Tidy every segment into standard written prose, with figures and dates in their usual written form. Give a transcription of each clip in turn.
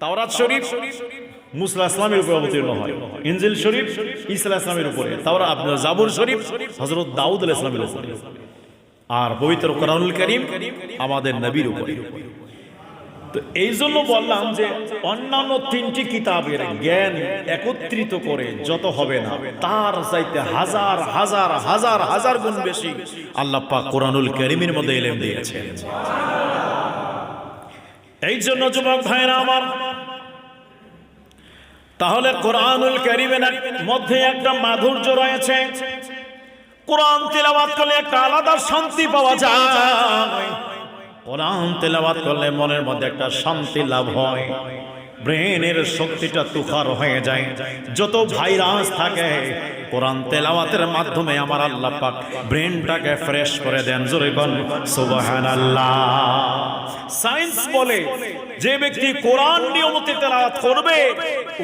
তাওরাত শরীফ মুসা ইসলামের উপর অবতীর্ণ হয়, ইনজিল শরীফ ঈসা ইসলামের উপরে, তাওরাত আপনার জাবুর শরীফ হযরত দাউদ আলাইহিস সালামের উপরে, আর পবিত্র কোরআনুল কারীম আমাদের নবীর উপরে। তো এই জন্য বললাম যে অন্যান্য তিনটি কিতাবের জ্ঞান একত্রিত করে যত হবে না, তার চাইতে হাজার হাজার হাজার হাজার গুণ বেশি আল্লাহ পাক কোরআনুল কারীমের মধ্যে ইলম দিয়েছেন। এই জন্য যুবক ভাইরা আমার, তাহলে কোরআনুল কারীমের মধ্যে একটা মাধুর্য রয়েছে। কোরআন তেলাওয়াত করলে একটা আলাদা শান্তি পাওয়া যায়। কোরআন তেলাওয়াত করলে মনের মধ্যে একটা শান্তি লাভ হয়, ব্রেনের শক্তিটা তুখার হয়ে যায়। যত ভাইরাস থাকে কোরআন তেলাওয়াতের মাধ্যমে আমার আল্লাহ পাক ব্রেনটাকে ফ্রেশ করে দেন। জোরে বল সুবহানাল্লাহ। সায়েন্স বলে যে ব্যক্তি কোরআন নিয়মিত তেলাওয়াত করবে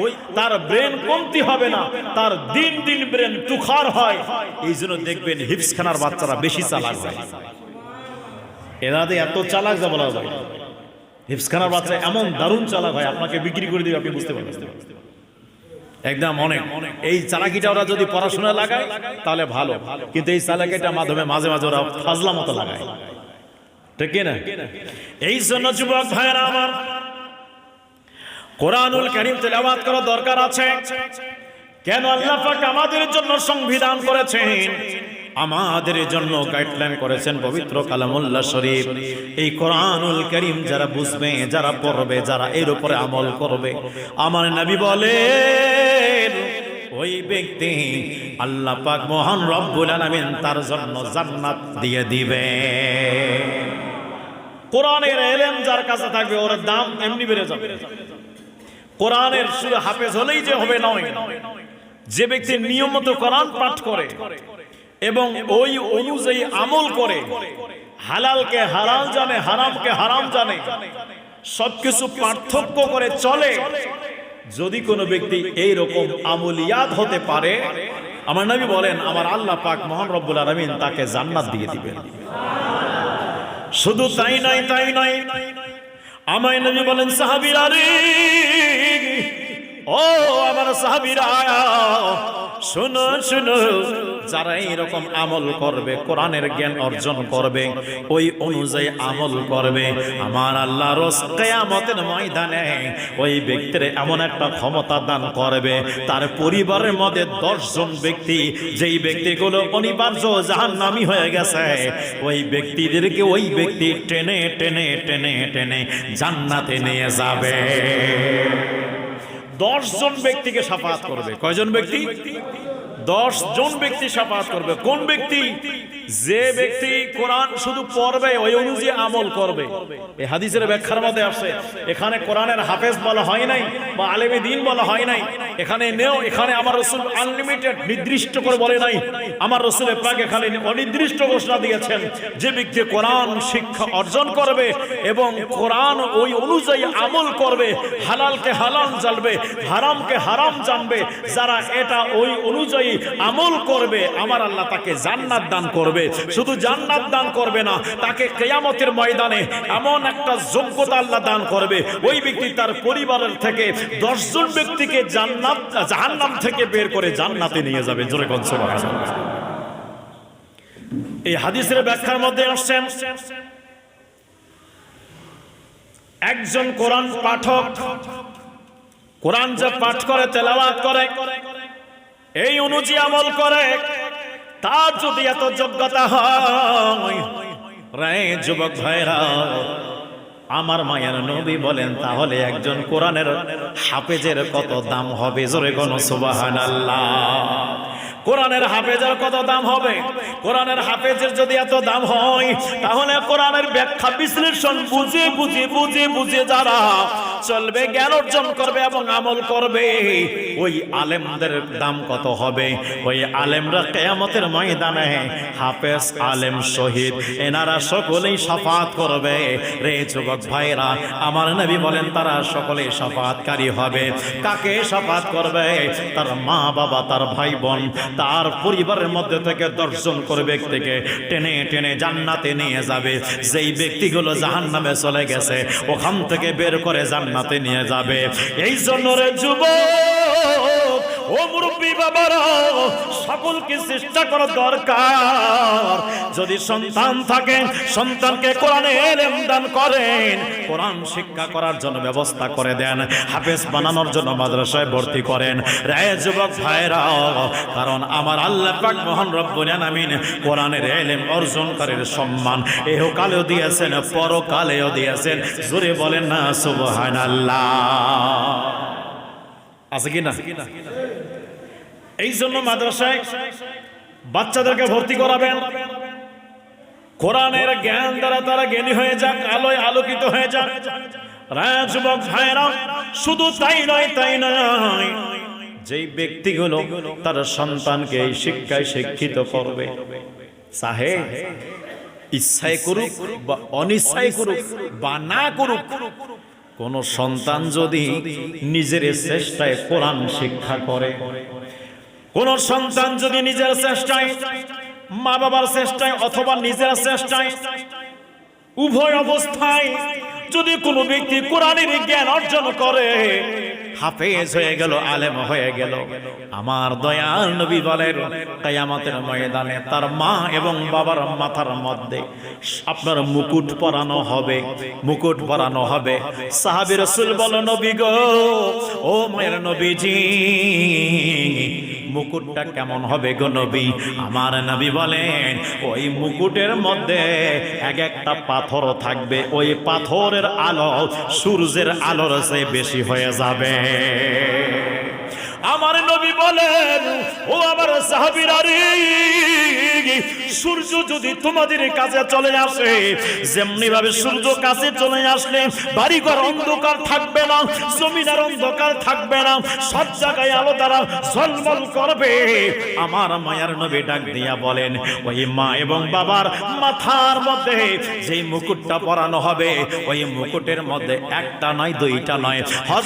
ওই তার ব্রেন কমতি হবে না, তার দিন দিন ব্রেন তুখার হয়। এই জন্য দেখবেন হিফজখানার বাচ্চারা বেশি চালাক হয়। এরাতে এত চালাক যা বলা যায়, হিফজখানার বাচ্চা এমন দারুণ চালাক হয়, আপনাকে বিক্রি করে দিবে, আপনি বুঝতে পারবেন একদম অনেক। এই চালাকিটা ওরা যদি পড়াশোনা লাগায় তাহলে ভালো, কিন্তু এই চালাকিটার মাধ্যমে মাঝে মাঝে ওরা ফাজলা মতো লাগায়, ঠিক না? এই জন্য যুবক ভাইয়েরা আমার, কোরআনুল কারীম তেলাওয়াত করা দরকার আছে। কেন? আল্লাহ পাক আমাদের জন্য সংবিধান করেছেন, আমাদের জন্য গাইডলাইন করেছেন পবিত্র কালামুল্লাহ শরীফ। এই কোরআনুল কারীম যারা বুঝবে, যারা পড়বে, যারা এর উপরে আমল করবে, আমার নবী বলেন ওই ব্যক্তি আল্লাহ পাক মহান রব্বুল আলামিন তার জন্য জান্নাত দিয়ে দিবে। কোরআনের ইলম যার কাছে থাকবে ওর দাম এমনি বেড়ে যাবে। কোরআনের শুধু হাফেজ হলেই যে হবে নয়, যে ব্যক্তি নিয়মিত কোরআন পাঠ করে এবং ওই অনুযায়ী আমল করে, হালালকে হালাল জানে, হারামকে হারাম জানে, সবকিছু পার্থক্য করে চলে, যদি কোনো ব্যক্তি এই রকম আমলিয়াত হতে পারে, আমার নবী বলেন আমার আল্লাহ পাক মহান রব্বুল আলামিন তাকে জান্নাত দিয়ে দিবেন। শুধু তাই নয়, তাই নয়, আমার নবী বলেন সাহাবীরা রে, ও আমার সাহাবীরা শোনো শোনো, যারা এরকম আমল করবে, কোরআনের জ্ঞান অর্জন করবে, ওই অনুযায়ী আমল করবে, আমার আল্লাহ রোজ কিয়ামতের ময়দানে ওই ব্যক্তির এমন একটা ক্ষমতা দান করবে, তার পরিবারের মধ্যে 10 জন ব্যক্তি, যেই ব্যক্তিগুলো অনিবার্য জাহান্নামী হয়ে গেছে, ওই ব্যক্তিদেরকে ওই ব্যক্তি টেনে টেনে টেনে টেনে জান্নাতে নিয়ে যাবে। 10 জন ব্যক্তিকে শাফাআত করবে। কয়জন ব্যক্তি? 10 জন ব্যক্তি শাফাআত করবে। কোন ব্যক্তি? যে ব্যক্তি কোরআন শুধু পড়বে, ওই অনুযায়ী আমল করবে। এই হাদিসের ব্যাখ্যার মধ্যে আসছে, এখানে কোরআনের হাফেজ বলা হয় নাই বা আলেমে দ্বীন বলা হয় নাই, এখানে আমার রাসূল আনলিমিটেড নির্দিষ্ট করে বলে নাই। আমার রাসূল পাক এখানে অনির্দিষ্ট ঘোষণা দিয়েছেন, যে ব্যক্তি কোরআন শিক্ষা অর্জন করবে এবং কোরআন ওই অনুযায়ী আমল করবে, হালালকে হালাল জানবে, হারামকে হারাম জানবে, যারা এটা ওই অনুযায়ী আমল করবে, আমার আল্লাহ তাকে জান্নাত দান করবে। শুধু জান্নাত দান করবে না, তাকে কিয়ামতের ময়দানে এমন একটা যোগ্যতা আল্লাহ দান করবে, ওই ব্যক্তি তার পরিবারের থেকে 10 জন ব্যক্তিকে জাহান্নাম থেকে বের করে জান্নাতে নিয়ে যাবে। জোরে কোন সুবহানাল্লাহ। এই হাদিসের ব্যাখ্যার মধ্যে আসছেন, একজন কোরআন পাঠক কোরআন যে পাঠ করে, তেলাওয়াত করে, এই অনুযায়ী আমল করে, তার যদি এত যোগ্যতা হয়, রে যুবক ভাইরা, আমার মায়ের নবী বলেন, তাহলে একজন কোরআনের হাফেজের কত দাম হবে? জোরে কোন সুবহানাল্লাহ। কোরআনের হাফেজের কত দাম হবে? কোরআনের হাফেজের যদি এত দাম হয়, তাহলে কোরআনের ব্যাখ্যা বিশ্লেষণ বুঝে বুঝে বুঝে বুঝে যারা চলবে, জ্ঞান অর্জন করবে এবং আমল করবে, ওই আলেমদের দাম কত হবে? ওই আলেমরা কিয়ামতের ময়দানে হাফেজ, আলেম, শহীদ এনারা সকলেই শাফাআত করবে। রে যুবক ভাইরা, আমার নবী বলেন তারা সকলেই শাফাআতকারী হবে। কাকে শাফাআত করবে? তার মা বাবা, তার ভাই বোন, তার পরিবারের মধ্যে থেকে 10 জন করে ব্যক্তিকে টেনে টেনে জান্নাতে নিয়ে যাবে। যেই ব্যক্তিগুলো জাহান্নামে চলে গেছে ওখান থেকে বের করে জান্নাতে নিয়ে যাবে। এই জন্য রে যুবক, ও মুরব্বী বাবারা, সকলকে চেষ্টা করা দরকার, যদি সন্তান থাকে সন্তানকে কোরআনের ইলম দান করেন, কোরআন শিক্ষা করার জন্য ব্যবস্থা করে দেন, হাফেজ বানানোর জন্য মাদ্রাসায় ভর্তি করেন। রে যুবক ভাইরা, কারণ আমার আল্লাহ পাক মহান রব্বুল আলামিন কোরআনের ইলম অর্জনকারীর সম্মান ইহকালেও দিয়েছেন, পরকালেও দিয়েছেন। জোরে বলেন না সুবহানাল্লাহ। আছে কি না? এই জন্য মাদ্রাসায় বাচ্চাদেরকে ভর্তি করাবেন, কোরআনের জ্ঞান দ্বারা তারা জ্ঞানী হয়ে যাক, আলোয় আলোকিত হয়ে যাক। যুবক ভাইরা, শুধু তাই নয়, তাই নয়, যেই ব্যক্তিগুলো তার সন্তানকে এই শিক্ষায় শিক্ষিত করবে, চাহে ইচ্ছায় করুক বা অনিচ্ছায় করুক বা না করুক, কোন সন্তান যদি নিজের চেষ্টায় কোরআন শিক্ষা করে, কোন সন্তান যদি নিজের চেষ্টায়, মা বাবার চেষ্টায় অথবা নিজের চেষ্টায়, উভয় অবস্থায় যদি কোনো ব্যক্তি কোরআনের জ্ঞান অর্জন করে, হাফেজ হয়ে গেল, আলেম হয়ে গেল, আমার দয়াল নবী বলেন কিয়ামতের ময়দানে তার মা এবং বাবার মাথার মধ্যে আপনার মুকুট পরানো হবে, মুকুট পরানো হবে। সাহাবী রাসূল বলেন, নবী গো, ও মায়ের নবীজি, মুকুটটা কেমন হবে গো নবী? আমার নবী বলেন, ওই মুকুটের মধ্যে এক একটা পাথর থাকবে, ওই পাথরের আলো সূর্যের আলোর চেয়ে বেশি হয়ে যাবে। আমার নবী বলেন, ও আমার সাহাবীরা রে, সূর্য যদি তোমাদের কাছে চলে আসে, যেমনি ভাবে সূর্য কাছে চলে আসলে বাড়িঘর অন্ধকার থাকবে না, জমিনের অন্ধকার থাকবে না, সব জায়গায় আলো দ্বারা ঝলমল করবে। আমার মায়ার নবী ডাক দিয়া বলেন, ওই মা এবং বাবার মাথার মধ্যে যেই মুকুটটা পরানো হবে, ওই মুকুটের মধ্যে একটা নয়, দুইটা নয়,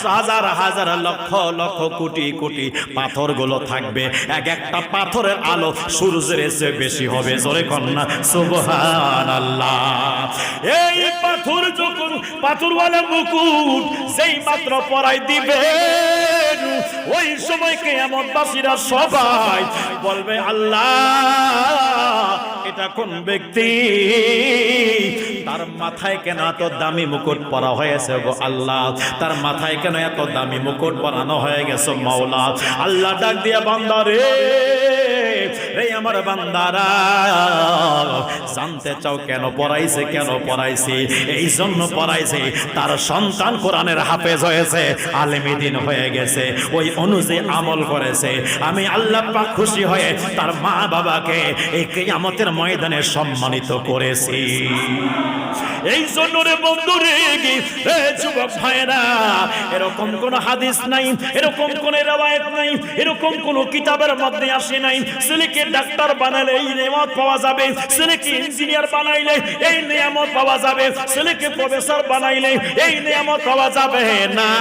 হাজার হাজার লক্ষ লক্ষ কোটি কোটি পাথরগুলো থাকবে। এক একটা পাথরের আলো সূর্যের চেয়ে বেশি হবে। জোরে কন্যা সুবহানাল্লাহ। এই পাথর যখন পাথরওয়ালা মুকুট যেই মাত্র পরাই দিবে, ওই সময় কিয়ামতবাসীরা সবাই বলবে, আল্লাহ, এটা কোন ব্যক্তি? তার মাথায় কেন এত দামি মুকুট পরা হয়েছে গো আল্লাহ? তার মাথায় কেন এত দামি মুকুট পরানো হয়ে গেছে মাওলা? আল্লাহ ডাক দিয়া, বান্দারে, এই আমার বান্দারা, জানতে চাও কেন পড়াইছে? কেন পড়াইছি? এই জন্য পড়াইছি, তার সন্তান কোরআনের হাফেজ হয়েছে, আলেমে দ্বীন হয়ে গেছে, ওই অনুযায়ী আমল করেছে। আমি আল্লাহ পাক খুশি হয়ে তার মা বাবাকে এই কিয়ামতের ময়দানে সম্মানিত করেছি। এই জন্য রে বন্ধু রে, যুবক ভাইরা, এরকম কোন হাদিস নাই, এরকম কোন রওয়ায়াত নাই, এরকম কোন কিতাবের মধ্যে আসে নাই ছেলেকে ডাক্তার বানালে এই নিয়ামত পাওয়া যাবে, ছেলেকে ইঞ্জিনিয়ার বানাইলে এই নিয়ামত পাওয়া যাবে, ছেলেকে প্রফেসর বানাইলে এই নিয়ামত পাওয়া যাবে না।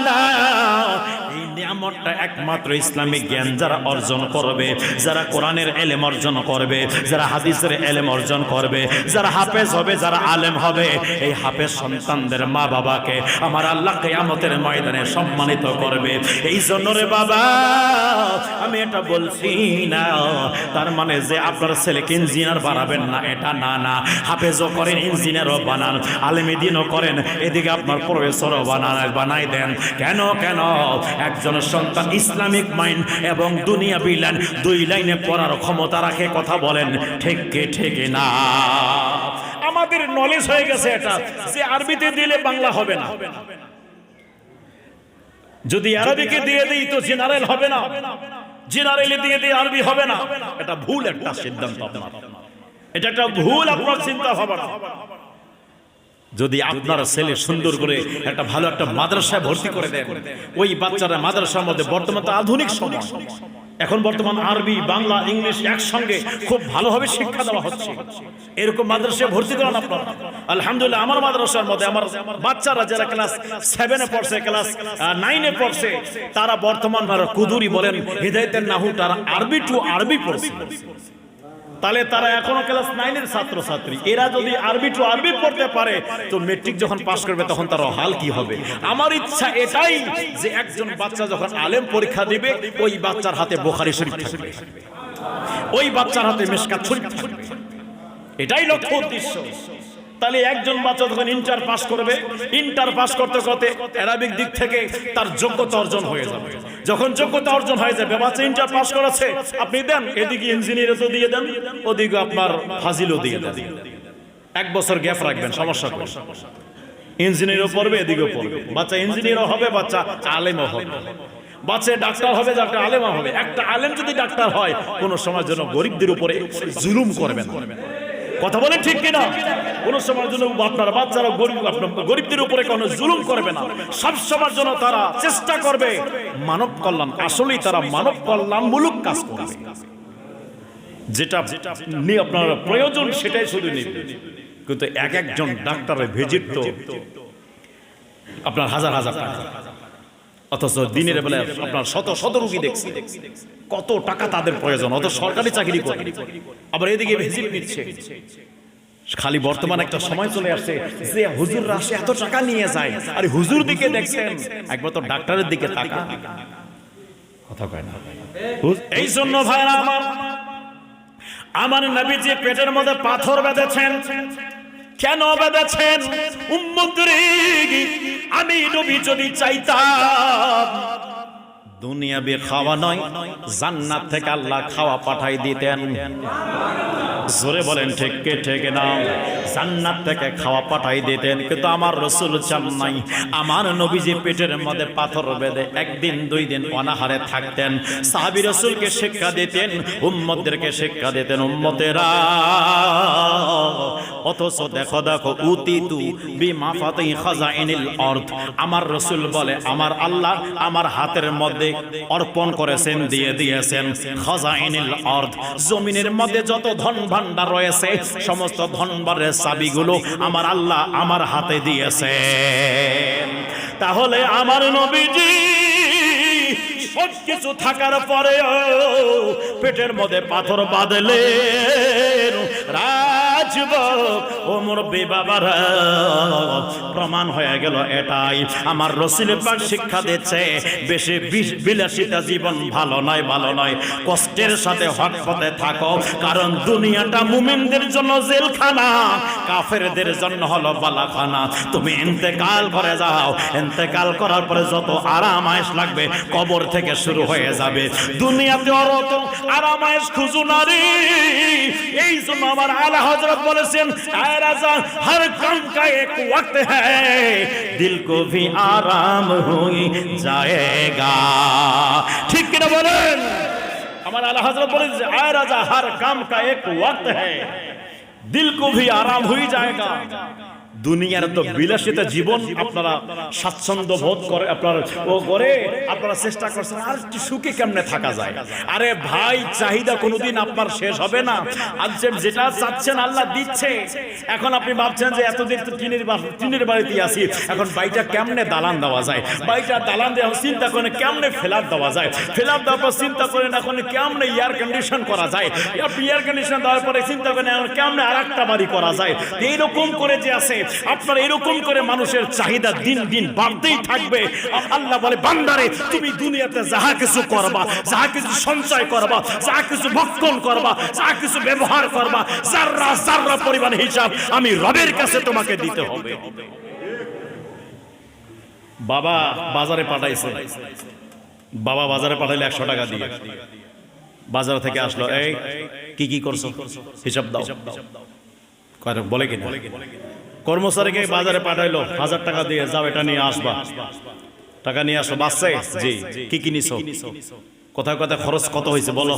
না, এই নিয়ামতটা একমাত্র ইসলামিক জ্ঞান যারা অর্জন করবে, যারা কোরআনের ইলম অর্জন করবে, যারা হাদিসের ইলম অর্জন করবে, যারা হাফেজ হবে, যারা আলেম হবে, এই হাফেজ সন্তানদের মা বাবাকে আমার আল্লাহ কিয়ামতের ময়দানে সম্মানিত করবে। এই জন্য রে বাবা, আমি এটা বলছি না তার মানে যে আপনার ছেলেকে ইঞ্জিনিয়ার বানাবেন না, এটা না। না, হাফেজও করেন, ইঞ্জিনিয়ারও বানান, আলেমে দ্বীনও করেন, এদিকে আপনার প্রফেসরও বানাই দেন। কেন? একজন সন্তান ইসলামিক মাইন্ড এবং দুনিয়া বিলান দুই লাইনে পড়ার ক্ষমতা রাখে। কথা বলেন ঠিক না? আমাদের নলেজ হয়ে গেছে এটা, যে আরবিতে দিলে বাংলা হবে না, যদি আরবিকে দিয়ে দিই তো জেনারেল হবে না, জেনারেলে দিয়ে দিয়ে আরবি হবে না। এটা ভুল একটা সিদ্ধান্ত আপনার, এটা একটা ভুল আপনার চিন্তা ভাবনা। যদি আপনার ছেলে সুন্দর করে একটা ভালো একটা মাদ্রাসায় ভর্তি করে দেন, ওই বাচ্চারা মাদ্রাসার মধ্যে, বর্তমান তো আধুনিক সময়, এখন বর্তমান আরবি, বাংলা, ইংলিশ একসঙ্গে খুব ভালোভাবে শিক্ষা দেওয়া হচ্ছে। এরকম মাদ্রাসায় ভর্তি করান আপনারা। আলহামদুলিল্লাহ, আমার মাদ্রাসার মধ্যে আমার বাচ্চারা যারা ক্লাস 7-এ পড়ছে, ক্লাস 9-এ পড়ছে, তারা বর্তমান কুদুরি বলেন, হিদায়াতুন নাহু, তারা আরবি টু আরবি পড়ছে। তাহলে তারা এখনো ক্লাস 9-এর ছাত্রছাত্রী। এরা যদি আরবি টু আরবি পড়তে পারে, তো মেট্রিক যখন পাশ করবে তখন তার হাল কি হবে? আমার ইচ্ছা এটাই যে একজন বাচ্চা যখন আলেম পরীক্ষা দিবে, ওই বাচ্চার হাতে বুখারী শরীফ থাকবে, ওই বাচ্চার হাতে মিশকাত শরীফ থাকবে। এটাই লক্ষ্য উদ্দেশ্য। তাহলে একজন বাচ্চা যখন ইন্টার পাস করবে, ইন্টার পাস করতে করতে অ্যারাবিক দিক থেকে তার যোগ্যতা অর্জন হয়ে যাবে। যখন যোগ্যতা অর্জন হয়ে যাবে, বাচ্চা ইন্টার পাস করেছে, আপনি দেন এদিকে ইঞ্জিনিয়ারও তো দিয়ে দেন, ওদিকে আপনার ফাজিলও দিয়ে দেন। 1 বছর গ্যাপ রাখবেন, সমস্যা করে। ইঞ্জিনিয়ারও পড়বে, এদিকেও পড়বে। বাচ্চা ইঞ্জিনিয়ারও হবে, বাচ্চা আলেমও হবে। বাচ্চা ডাক্তার হবে, একটা আলেমও হবে। একটা আলেম যদি ডাক্তার হয়, কোন সময় যেন গরিবদের উপরে জুলুম করবে না। কথা বলেন ঠিক কিনা? কোন সময়ের জন্য আপনার বাচ্চারা গরিবদের উপরে কোনো জুলুম করবে না। সব সময়ের জন্য তারা চেষ্টা করবে মানব কল্যাণ। আসলেই তারা মানব কল্যাণমূলক কাজ করবে, যেটা আপনার প্রয়োজন সেটাই শুধু নেবে। কিন্তু একজন ডাক্তারের ভিজিট তো আপনার হাজার হাজার টাকা, অথচ দিনের বেলায় আপনার শত শত রোগী দেখছে। কত টাকা তাদের প্রয়োজন, অত সরকারি চাকরি করে, আবার এদিকে ভিজিট নিচ্ছে। খালি বর্তমানে একটা সময় চলে আসছে যে হুজুররা আসে এত টাকা নিয়ে যায়, আর হুজুর দিকে দেখছেন, একবার তো ডাক্তারের দিকে তাকা। কথা কয় না। এই জন্য ভাইরা আমার নবীজি পেটের মধ্যে পাথর বেঁধেছেন। কেন বেঁধেছেন? উম্মতরে, আমি নবী যদি চাইতাম দুনিয়াবি খাওয়া নয়, জান্নাত থেকে আল্লাহ খাওয়া পাঠাই দিতেন। জোরে বলেন ঠিক কে ঠিক না? জান্নাত থেকে খাওয়া পাঠাই দিতেন। কিন্তু আমার রাসূল চান নাই। আমার নবীজি পেটের মধ্যে পাথর বেঁধে 1 দিন 2 দিন অনাহারে থাকতেন। সাহাবী রাসূলকে শিক্ষা দিতেন, উম্মতদেরকে শিক্ষা দিতেন। উম্মতেরা, অথচ দেখো দেখো উতিতু বিমাফাতি খাজাইনিল আরদ, আমার রাসূল বলে আমার আল্লাহ আমার হাতের মধ্যে অর্পণ করেছেন, দিয়ে দিয়েছেন খাজাইনিল আরদ, জমিনের মধ্যে যত ধন ভান্ডার রয়েছে সমস্ত ধন ভান্ডারের চাবিগুলো আমার আল্লাহ আমার হাতে দিয়েছেন। তাহলে আমার নবীজি সবকিছু থাকার পরেও পেটের মধ্যে পাথর বাঁধলেন। রাজবক ও মুরব্বি বাবারা, প্রমাণ হয়ে গেল এটাই। আমার রাসূল পাক শিক্ষা দিচ্ছে, বেশি বিলাসিতা জীবন ভালো নয়, ভালো নয়। কষ্টের সাথে হক পথে থাকো, কারণ দুনিয়াটা মুমিনদের জন্য জেলখানা, কাফেরদের জন্য হলো বালাখানা। তুমি ইন্তেকাল করে যাও, ইন্তেকাল করার পরে যত আরাম আয়েশ লাগবে কবর থেকে শুরু হয়ে যাবে। দুনিয়াতে অত আরাম আয়েশ খুঁজো না রে। এই জন্য আমার আলা হযরত বলেছেন, আয় রাজা হর কাম কা এক ওয়াক্ত হ্যায়, দিল কো ভি আরাম হই জায়েগা। ঠিক কি না বলেন? আমার আলা হযরত বলেন যে আয় রাজা হর কাম কা এক ওয়াক্ত হ্যায়, দিল কো ভি আরাম হই জায়েগা। দুনিয়ার তো বিলাসিতা জীবন আপনারা স্বাচ্ছন্দ্য বোধ করে আপনারা চেষ্টা করছেন আর কি সুখে কেমনে থাকা যায়। আরে ভাই, চাহিদা কোনোদিন আপনার শেষ হবে না। আজ যেটা চাচ্ছেন আল্লাহ দিচ্ছে। এখন আপনি ভাবছেন যে এতদিন তো টিনের বাড়িতে আছি, এখন বাড়িটা কেমনে দালান দেওয়া যায়, বাড়িটা দালান দেওয়া চিন্তা করেন কেমনে ফ্ল্যাট দেওয়া যায়, ফ্ল্যাট দেওয়ার পর চিন্তা করেন এখন কেমনে এয়ার কন্ডিশন করা যায়, আপনি এয়ার কন্ডিশন দেওয়ার পরে চিন্তা করেন কেমনে আর একটা বাড়ি করা যায়। এইরকম করে যে আছে আপনার, এরকম করে মানুষের চাহিদা দিন দিন বাড়তেই থাকবে। আল্লাহ বলে, বান্দারে তুমি দুনিয়াতে যাহা কিছু করবা, যাহা কিছু সঞ্চয় করবা, যাহা কিছু ভক্ষণ করবা, যাহা কিছু ব্যবহার করবা, যাররা যাররা পরিমাণ হিসাব আমি রবের কাছে তোমাকে দিতে হবে। বাবা বাজারে পাঠাইছে, বাবা বাজারে পাঠাইলে 100 টাকা দিয়ে বাজার থেকে আসলো, এই কি কি করছো হিসাব দাও। বলে কিনা? কর্মচারীকে বাজারে পাঠাইলো, 1000 টাকা দিয়ে যাও এটা নিয়ে আসবা, টাকা নিয়ে আসো। বাসছে জি, কি কি নিছো, কোথায় কোথায় খরচ কত হয়েছে বলো।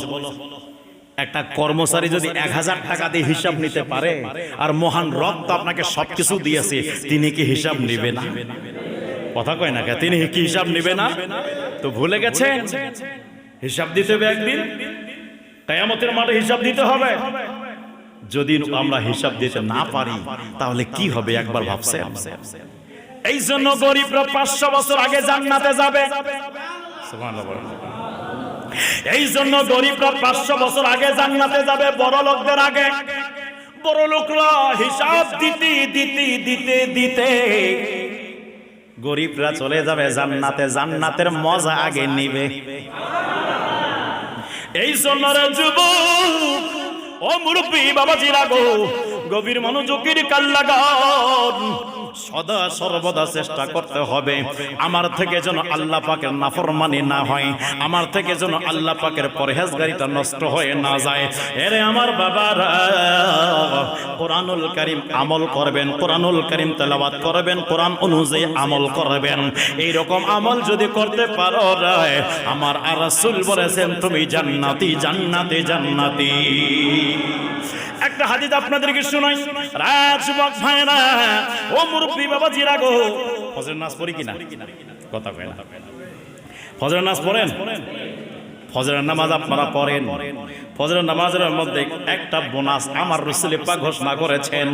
একটা কর্মচারী যদি 1000 টাকা দিয়ে হিসাব নিতে পারে, আর মহান রব তো আপনাকে সবকিছু দিয়েছে, তিনি কি হিসাব নিবে না? কথা কয় না, তিনি কি হিসাব নিবে না? তো ভুলে গেছেন হিসাব দিতে হবে একদিন, কিয়ামতের মাঠে হিসাব দিতে হবে। যদি আমরা হিসাব দিতে না পারি তাহলে কি হবে একবার ভাবছেন? এই জন্য গরিবরা 500 বছর আগে জান্নাতে যাবে। এই জন্য গরিবরা 500 বছর আগে জান্নাতে যাবে বড় লোকদের আগে। বড় লোকরা হিসাব দিতে দিতে দিতে দিতে গরিবরা চলে যাবে জান্নাতে, জান্নাতের মজা আগে নিবে। এই জন্য রে যুবক, ও মুরব্বী বাবাজিরা গো, গভীর মনোযোগের কান লাগান। সদা সর্বদা চেষ্টা করতে হবে আমার থেকে যেন আল্লাহ পাকের নাফরমানি না হয়, আমার থেকে যেন আল্লাহ পাকের পরহেজগারিতা নষ্ট হয়ে না যায়। এরে আমার বাবারা, কোরআনুল কারীম আমল করবেন, কোরআনুল কারীম তেলাওয়াত করবেন, কোরআন অনুযায়ী আমল করবেন। এই রকম আমল যদি করতে পারো রে, আমার আর রাসূল বলেছেন তুমি জান্নাতি জান্নাতি জান্নাতি। একটা হাদিস আপনাদেরকে শোনাই, রাজবক ভাইরা, ও মুরব্বী বাবাজিরা গো, ফজরের নামাজ পড়ি কিনা? কথা কয় না। ফজরের নামাজ পড়েন? ফজরের নামাজ আপনারা পড়েন? ফজরের নামাজের মধ্যে একটা বোনাস আমার রাসূল পাক ঘোষণা করেছেন।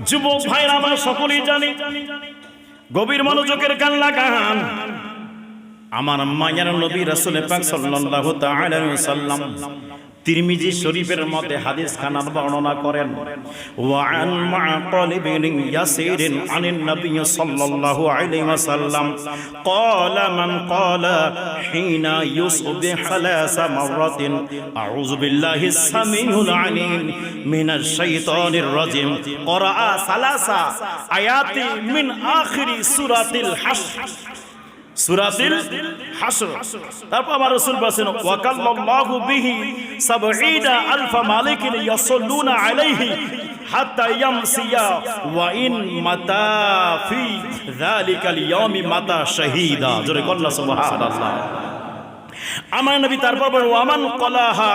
যুবক ভাইরা আমরা সকলেই জানি, গভীর মনোযোগের কান লাগান। আমার মায়ের নবী রাসূল পাক সাল্লাল্লাহু তাআলা আলাইহি ওয়াসাল্লাম তিরমিজি শরীফের মধ্যে হাদিস খানার বর্ণনা করেন, ওয়া আন মাআকাল ইবনে ইয়াসির আনিন নবী সাল্লাল্লাহু আলাইহি ওয়াসাল্লাম ক্বালা মান ক্বালা হিনা ইউসবিহ সালাসা মারাতিন আউযু বিল্লাহিস সামিউল আলিম মিনাশ শাইতানির রাজিম ক্বারা সালাসা আয়াতি মিন আখিরি সূরাতিল হাশর, সূরাতুল হাশর। তারপর আমার রাসূল বলেন, ওয়া কাল্লাল্লাহু বিহি ৭০,০০০ মালাইকিন ইয়াসাল্লুনা আলাইহি হাত্তা ইয়ামসিয়া ওয়া ইন মাতা ফি যালিকাল ইয়াউমি মাতা শাহীদা। জোরে বলুন সুবহানাল্লাহ। আমার নবী তারপর বলেন, ওয়া মান ক্বালাহা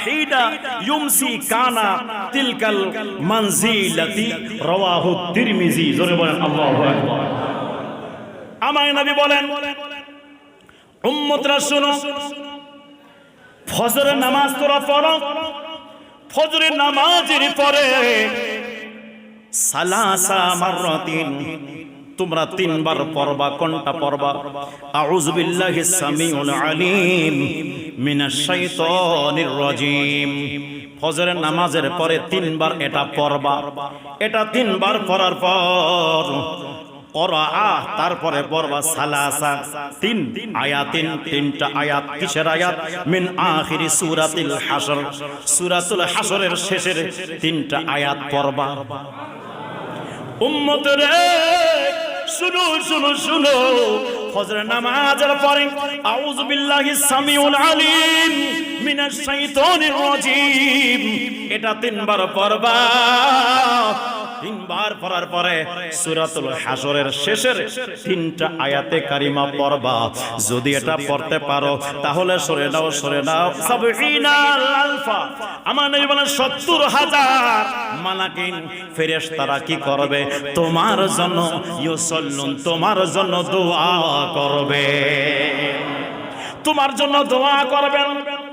হিদা ইউমসি কানা তিলকাল মানজিলাতি রাওয়াহু তিরমিজি। জোরে বলেন আল্লাহু আকবার। আমার নবী বলেন, উম্মতরা শুনো, ফজরের নামাজ তোরা পড়ো, ফজরের নামাজের পরে সালাসা মাররাতিন তোমরা 3 বার পড়বা। কোনটা পড়বা? আউযু বিল্লাহিস সামিউল আলিম মিনাশ শাইতানির রাজিম। ফজরের নামাজের পরে 3 বার এটা পড়বা। এটা 3 বার পড়ার পর তারপরে পড়বা সালাসা 3 আয়াতিন, 3টা আয়াত। কিসের আয়াত? মিন আখিরি সূরাতিল হাশর, সূরাতুল হাশরের শেষের 3টা আয়াত পড়বা। উম্মত রে শুনো শুনো শুনো, ফজরের নামাজের পরে আউযু বিল্লাহিস সামিউল আলিম মিনাশ শাইতানির রাজিম এটা 3 বার পড়বা। 3 বার পড়ার পরে সূরাতুল হাশরের শেষের 3টা আয়াতে কারিমা পড়বা। যদি এটা পড়তে পারো তাহলে সরে দাও সরে দাও ৭০,০০০ আমার নবী বলেন ৭০,০০০ মালাকিন ফেরেশতারা কি করবে? তোমার জন্য ইউসাল্লুন, তোমার জন্য দোয়া করবে, তোমার জন্য দোয়া করবেন।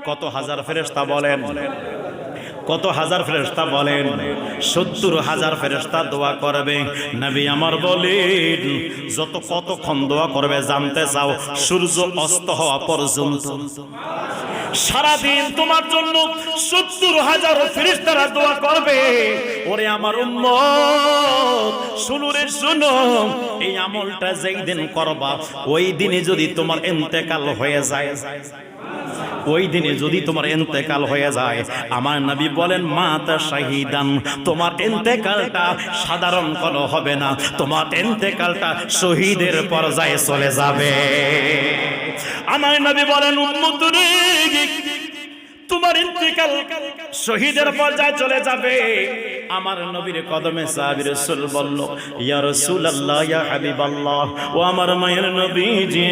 কত হাজার ফেরেশতা বলেন? কত হাজার ফেরেশতা বলেন? ৭০,০০০ ফেরেশতা দোয়া করবে। নবী আমার বলেন, যত কতক্ষণ দোয়া করবে জানতে চাও? সূর্য অস্ত হওয়া পর্যন্ত। সারাদিন তোমার জন্য ৭০,০০০ ফেরেশতারা দোয়া করবে। ওরে আমার উম্মত শুনো রে শুনো, এই আমলটা যেই দিন করবা ওই দিনে যদি তোমার ইন্তেকাল হয়ে যায়, ওই দিনে যদি তোমার ইন্তেকাল হয়ে যায়, আমার নবী বলেন মাতা শাহীদান, তোমার ইন্তেকালটা সাধারণ কোনো হবে না, তোমার ইন্তেকালটা শহীদের পর্যায়ে চলে যাবে। আমার নবী বলেন উম্মত রে, তোমার ইন্তেকাল শহীদের পর্যায়ে চলে যাবে। আমার নবীর কদমে সাহাবী রাসূল বলল, ইয়া রাসূলুল্লাহ, ইয়া হাবিবাল্লাহ, ও আমার মায়ের নবীজি,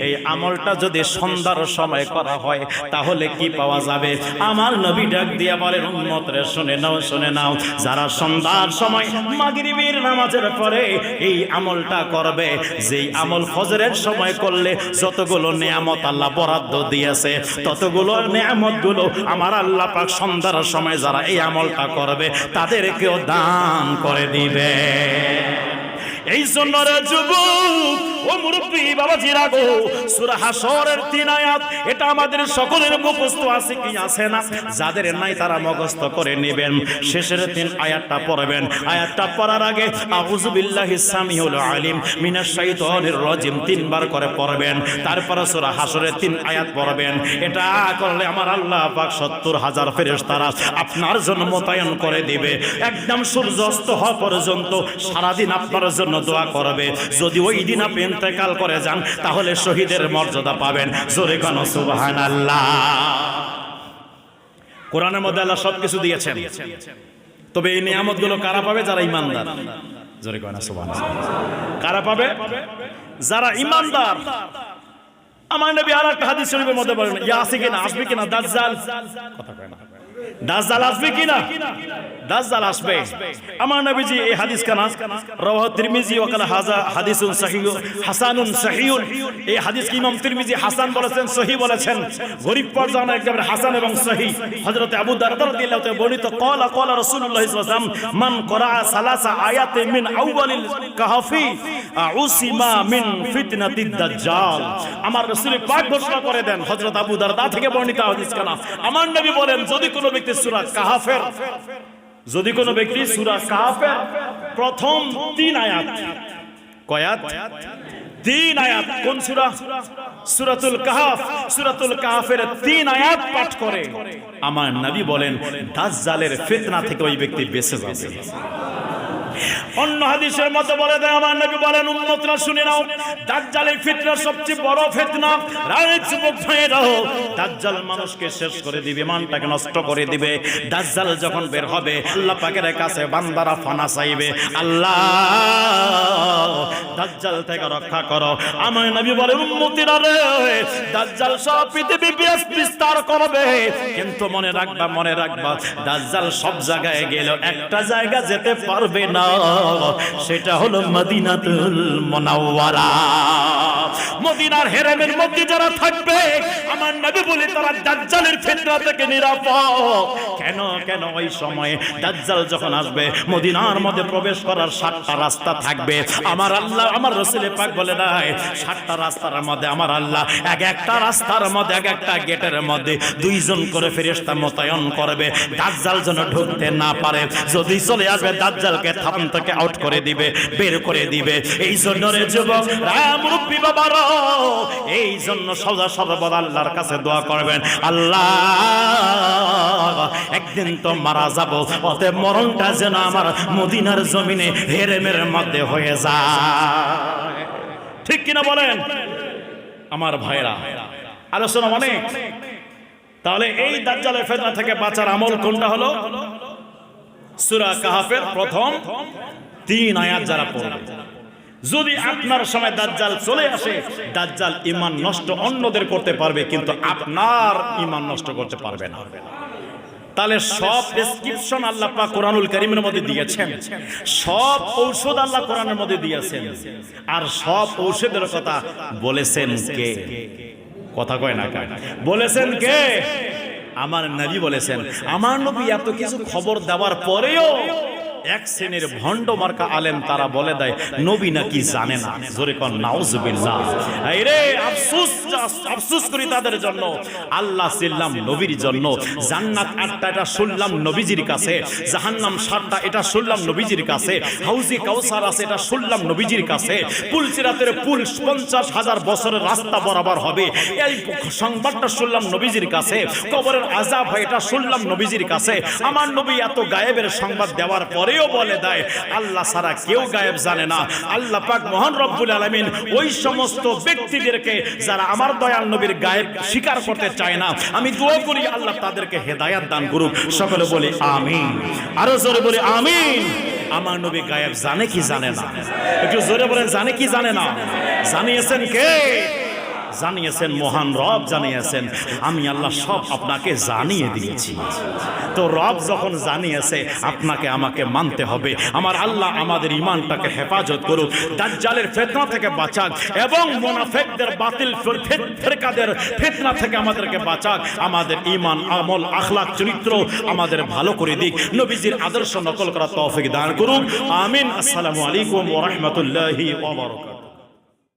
এই আমলটা যদি সন্ধ্যার সময় করা হয় তাহলে কি পাওয়া যাবে? আমার নবী ডাক দিয়া বলেন, উম্মতরে শুনে নাও, শুনে নাও, যারা সন্ধ্যার সময় মাগরিবের নামাজের পরে এই আমলটা করবে, যেই আমল ফজরের সময় করলে যতগুলো নিয়ামত আল্লাহ বরাদ্দ দিয়েছে, ততগুলো নিয়ামতগুলো আমার আল্লাহ পাক সন্ধ্যার সময় যারা এই আমলটা করবে তাদেরকেও দান করে দিবে। এই জন্য রে যুবক ও মুরব্বী বাবাজিরা গো, সূরা হাশরের 3 আয়াত এটা আমাদের সকলের মুখস্থ আছে কি আছে না? যাদের নাই তারা মুখস্থ করে নেবেন। শেষের 3 আয়াতটা পড়বেন। আয়াতটা পড়ার আগে আউযু বিল্লাহিস সামিউল আলিম মিনাশ শাইতানির রাজিম 3 বার করে পড়বেন। তারপর সূরা হাশরের 3 আয়াত পড়বেন। এটা করলে আমার আল্লাহ পাক 70,000 ফেরেশতারা আপনার জন্য মোতায়েন করে দিবে। একদম সূর্য অস্ত হওয়া পর্যন্ত সারা দিন আপনার জন্য দোয়া করবে। যদি ওই দিন আপনি ইন্তেকাল করে যান তাহলে শহীদের মর্যাদা পাবেন। জোরে কোন সুবহানাল্লাহ। কোরআনের মধ্যে আল্লাহ সবকিছু দিয়েছেন, তবে এই নিয়ামতগুলো কারা পাবে? যারা ঈমানদার। জোরে কোন সুবহানাল্লাহ। কারা পাবে? যারা ঈমানদার। আমার নবী আরেকটা হাদিস শরীফের মধ্যে বলেন, ইয়া আসে কিনা, আসবে কিনা দাজ্জাল? কথা কয় না। দাজ্জাল আসবে কিনা? দাজ্জাল আসবে। আমার নবীজি এই হাদিস কানা রাওয়াহু তিরমিজি ওয়া কালা হাযা হাদিসুন সহিহ হাসানুন সহিহ। এই হাদিস কি ইমাম তিরমিজি হাসান বলেছেন, সহিহ বলেছেন। গরীব পর্যায়ে একেবারে হাসান এবং সহিহ। হযরত আবু দারদা রাদিয়াল্লাহু তাআলা বর্ণিত, ক্বালা ক্বালা রাসূলুল্লাহ সাল্লাল্লাহু আলাইহি ওয়াসাল্লাম, মান ক্বারা সালাসা আয়াতিন মিন আউয়ালিল কাহফি উসিমা মিন ফিতনাতিদ দাজ্জাল। আমার রাসূল পাক ঘোষণা করে দেন, হযরত আবু দারদা থেকে বর্ণিত হাদিস কানা, আমার নবী বলেন, যদি কোনো ব্যক্তি সূরা কাহফের, যদি কোনো ব্যক্তি সূরা কাহফের প্রথম 3 আয়াত, কয়াত 3 আয়াত, কোন সূরা? সূরাতুল কাহফ। সূরাতুল কাহফের 3 আয়াত পাঠ করে, আমার নবী বলেন দাজ্জালের ফিতনা থেকে ওই ব্যক্তি বেঁচে যাবে। অন্য হাদিসের মধ্যে বলে দেয়, আমার নবী বলেন, উম্মতরা শুনে নাও, দাজ্জালের ফিতনা সবচেয়ে বড় ফিতনা। রায় যুবক ভাইরা, দাজ্জাল মানুষকে শেষ করে দিবে, ইমানটাকে নষ্ট করে দিবে। দাজ্জাল যখন বের হবে, আল্লাহ পাকের কাছে বান্দারা ফানা চাইবে, আল্লাহ দাজ্জাল থেকে রক্ষা করো। আমার নবী বলেন, উম্মতিরা রে, দাজ্জাল সব পৃথিবী বিস্তার করবে, কিন্তু মনে রাখবা, মনে রাখবা, দাজ্জাল সব জায়গায় গেল, একটা জায়গা যেতে পারবে না, সেটা হলো মদিনাতুল মুনাওয়ারা। মদিনার হেরেমের মধ্যে যারা থাকবে, আমার নবী বলে তারা দাজ্জালের ফিতনা থেকে নিরাপদ। কেন? কেন? ওই সময় দাজ্জাল যখন আসবে, মদিনার মধ্যে প্রবেশ করার 7টা রাস্তা থাকবে। আমার আল্লাহ, আমার রাসূল পাক বলে নাই, 7টা রাস্তার মধ্যে আমার আল্লাহ এক একটা রাস্তার মধ্যে, এক একটা গেটের মধ্যে 2 জন করে ফেরেশতা মোতায়েন করবে, দাজ্জাল যেন ঢুকতে না পারে। যদি চলে আসবে, দাজ্জালকে থাম থেকে আউট করে দিবে, বের করে দিবে। এই জন্য রে যুবক, মুরব্বী বাবারা, এই জন্য সদা সর্বদা আল্লাহর কাছে দোয়া করবেন, আল্লাহ একদিন তো মারা যাব, অতএব মরণটা যেন আমার মদিনার জমিনে হেরেমের মধ্যে হয়ে যায়। ঠিক কিনা বলেন আমার ভাইরা? আলোচনা অনেক। তাহলে এই দাজ্জালের ফিতনা থেকে বাঁচার আমল কোনটা হলো? সূরা কাহফের প্রথম 3 আয়াত যারা পড়বে, যদি আপনার সময় দাজ্জাল চলে আসে, দাজ্জাল ঈমান নষ্ট অন্যদের করতে পারবে, কিন্তু আপনার ঈমান নষ্ট করতে পারবে না। তাহলে সব প্রেসক্রিপশন আল্লাহ পাক কোরআনুল কারীমের মধ্যে দিয়েছেন, সব ঔষধ আল্লাহ কোরআনের মধ্যে দিয়েছেন, আর সব ঔষধের কথা বলেছেন কে? কথা কয় না কায়? বলেছেন কে? আমার নবী বলেছেন। আমার নবী এত কিছু খবর দেওয়ার পরেও এক শ্রেণীর ভণ্ড মার্কা আলেম তারা বলে দেয় নবী নাকি জানে না। জোরে কোন নাউজুবিল্লাহ। এই রে আফসোস, আফসোস করি তাদের জন্য। আল্লাহ ছিলাম নবীর জন্য, জান্নাত 8টা এটা শুনলাম নবীজির কাছে, জাহান্নাম 7টা এটা শুনলাম নবীজির কাছে, হাউজে কাউসার আছে এটা শুনলাম নবীজির কাছে, পুলসিরাতের পুল 50,000 বছরের রাস্তা বরাবর হবে এই সংবাদটা শুনলাম নবীজির কাছে, কবরের আযাব হয় এটা শুনলাম নবীজির কাছে। আমার নবী এত গায়েবের সংবাদ দেওয়ার পরে পরেও বলে দেয় আল্লাহ ছাড়া কেউ গায়েব জানে না। আল্লাহ পাক মহান রব্বুল আলামিন ওই সমস্ত ব্যক্তিদেরকে যারা আমার দয়াল নবীর গায়েব স্বীকার করতে চায় না, আমি দোয়া করি আল্লাহ তাদেরকে হেদায়েত দান করুক। সকলে বলি আমিন, আরো জোরে বলি আমিন। আমার নবী গায়েব জানে কি জানে না? একটু জোরে বলেন, জানে কি জানে না? জানিয়েছেন কে? জানিয়েছেন মহান রব, জানিয়েছেন। আমি আল্লাহ সব আপনাকে জানিয়ে দিয়েছি। তো রব যখন জানিয়েছে, আপনাকে আমাকে মানতে হবে। আমার আল্লাহ আমাদের ঈমানটাকে হেফাজত করুক, দাজ্জালের ফিতনা থেকে বাঁচাক এবং মুনাফিকদের বাতিল ফিরকাদের ফিতনা থেকে আমাদেরকে বাঁচাক। আমাদের ঈমান, আমল, আখলাক, চরিত্র আমাদের ভালো করে দিক। নবীজির আদর্শ নকল করার তৌফিক দান করুন। আমিন। আসসালামু আলাইকুম ওয়া রাহমাতুল্লাহি ওয়া বারাকাতুহু।